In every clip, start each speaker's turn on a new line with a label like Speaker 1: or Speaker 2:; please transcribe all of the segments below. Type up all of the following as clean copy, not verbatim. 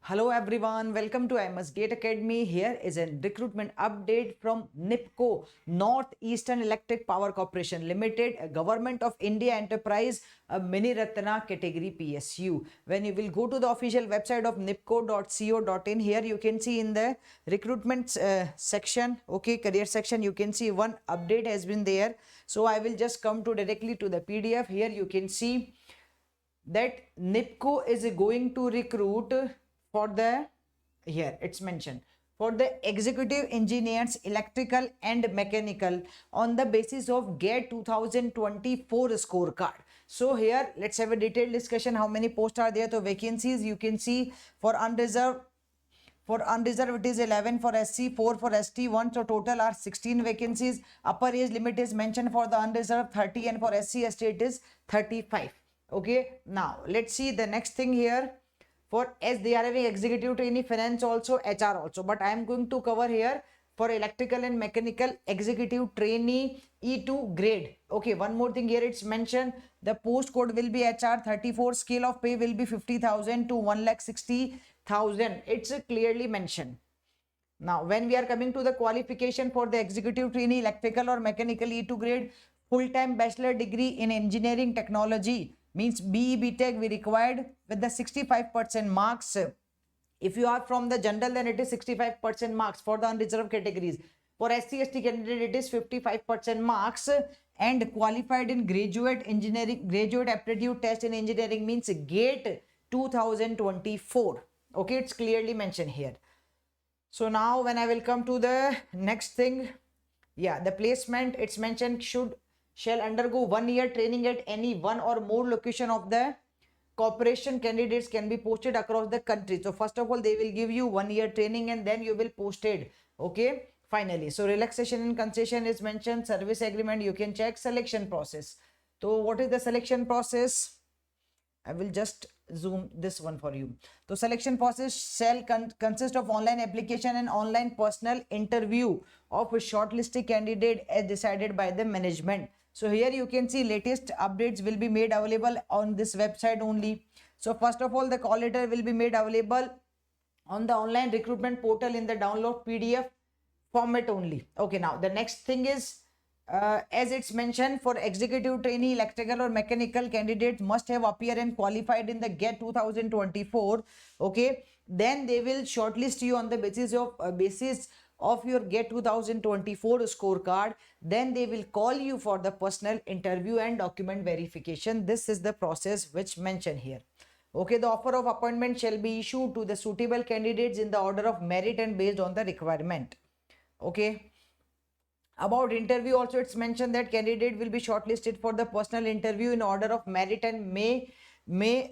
Speaker 1: Hello everyone, welcome to IMS Gate Academy. Here is a recruitment update from NIPCO, Northeastern Electric Power Corporation Limited, a Government of India enterprise, a Mini Ratna category PSU. When you will go to the official website of nipco.co.in, here you can see in the recruitment section, okay, career section, you can see one update has been there. So I will just come to directly to the PDF. Here you can see that NIPCO is going to recruit for the, here it's mentioned, for the executive engineers electrical and mechanical on the basis of GATE 2024 scorecard. So here let's have a detailed discussion. How many posts are there? So vacancies you can see for unreserved it is 11, for SC 4, for ST 1, so total are 16 vacancies. Upper age limit is mentioned for the unreserved 30 and for SC ST it is 35. Okay, now let's see the next thing here. For as they are having executive trainee, finance also, HR also, but I am going to cover here for electrical and mechanical executive trainee E2 grade. Okay, one more thing here, it's mentioned the post code will be HR 34, scale of pay will be 50,000 to 1,60,000. It's clearly mentioned. Now when we are coming to the qualification for the executive trainee electrical or mechanical E2 grade, full-time bachelor degree in engineering technology, means BE BTech we required with the 65% marks. If you are from the general, then it is 65% marks for the unreserved categories. For SC ST candidate it is 55% marks, and qualified in graduate engineering, graduate aptitude test in engineering, means GATE 2024. Okay, it's clearly mentioned here. So now when I will come to the next thing, yeah, the placement, it's mentioned shall undergo 1 year training at any one or more location of the corporation. Candidates can be posted across the country. So first of all they will give you 1 year training and then you will posted. Okay, finally, so relaxation and concession is mentioned, service agreement you can check, selection process. So what is the selection process? I will just zoom this one for you. So selection process shall consist of online application and online personal interview of a shortlisted candidate as decided by the management. So here you can see latest updates will be made available on this website only. So first of all, the call letter will be made available on the online recruitment portal in the download PDF format only. Okay, now the next thing is, as it's mentioned, for executive trainee electrical or mechanical candidates must have appeared and qualified in the GATE 2024. Okay, then they will shortlist you on the basis of your GATE 2024 scorecard. Then they will call you for the personal interview and document verification. This is the process which mentioned here. Okay, the offer of appointment shall be issued to the suitable candidates in the order of merit and based on the requirement. Okay, about interview also it's mentioned that candidate will be shortlisted for the personal interview in order of merit and may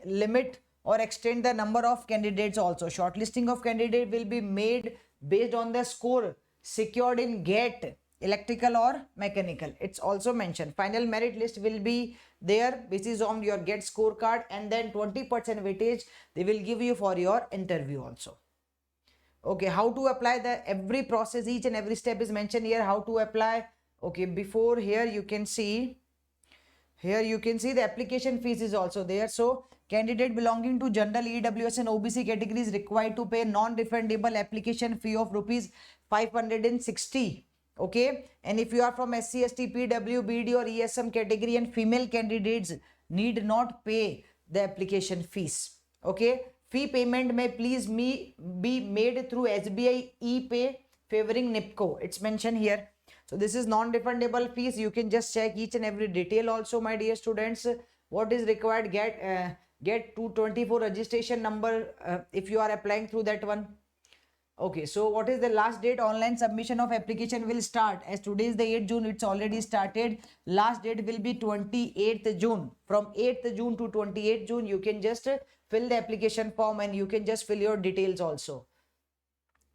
Speaker 1: limit or extend the number of candidates also. Shortlisting of candidate will be made based on the score secured in GATE electrical or mechanical. It's also mentioned final merit list will be there basis on your GATE scorecard, and then 20% weightage they will give you for your interview also. Okay, how to apply, the every process, each and every step is mentioned here, how to apply. Okay, before here you can see the application fees is also there. So candidate belonging to general, EWS and OBC categories required to pay non-refundable application fee of rupees 560. Okay, and if you are from SC ST PW BD or ESM category and female candidates need not pay the application fees. Okay, fee payment may please be made through SBI ePay favoring NIPCO. It's mentioned here. So this is non-refundable fees. You can just check each and every detail also, my dear students. What is required? Get 224 registration number if you are applying through that one. Okay, so what is the last date? Online submission of application will start as today is the 8th June. It's already started. Last date will be 28th June. From 8th June to 28th June, you can just fill the application form and you can just fill your details also.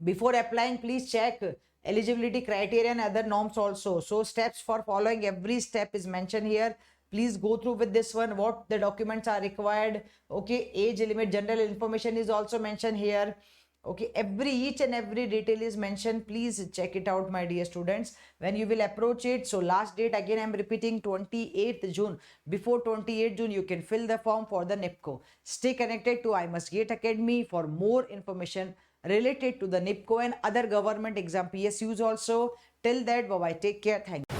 Speaker 1: Before applying, please check eligibility criteria and other norms also. So steps for following, every step is mentioned here. Please go through with this one, what the documents are required. Okay, age limit, general information is also mentioned here. Okay, each and every detail is mentioned. Please check it out, my dear students, when you will approach it. So last date, again I'm repeating, 28th June. Before 28th June, you can fill the form for the NIPCO. Stay connected to I Must Gate Academy for more information related to the NIPCO and other government exam PSUs also. Till that, bye bye, take care, thank you.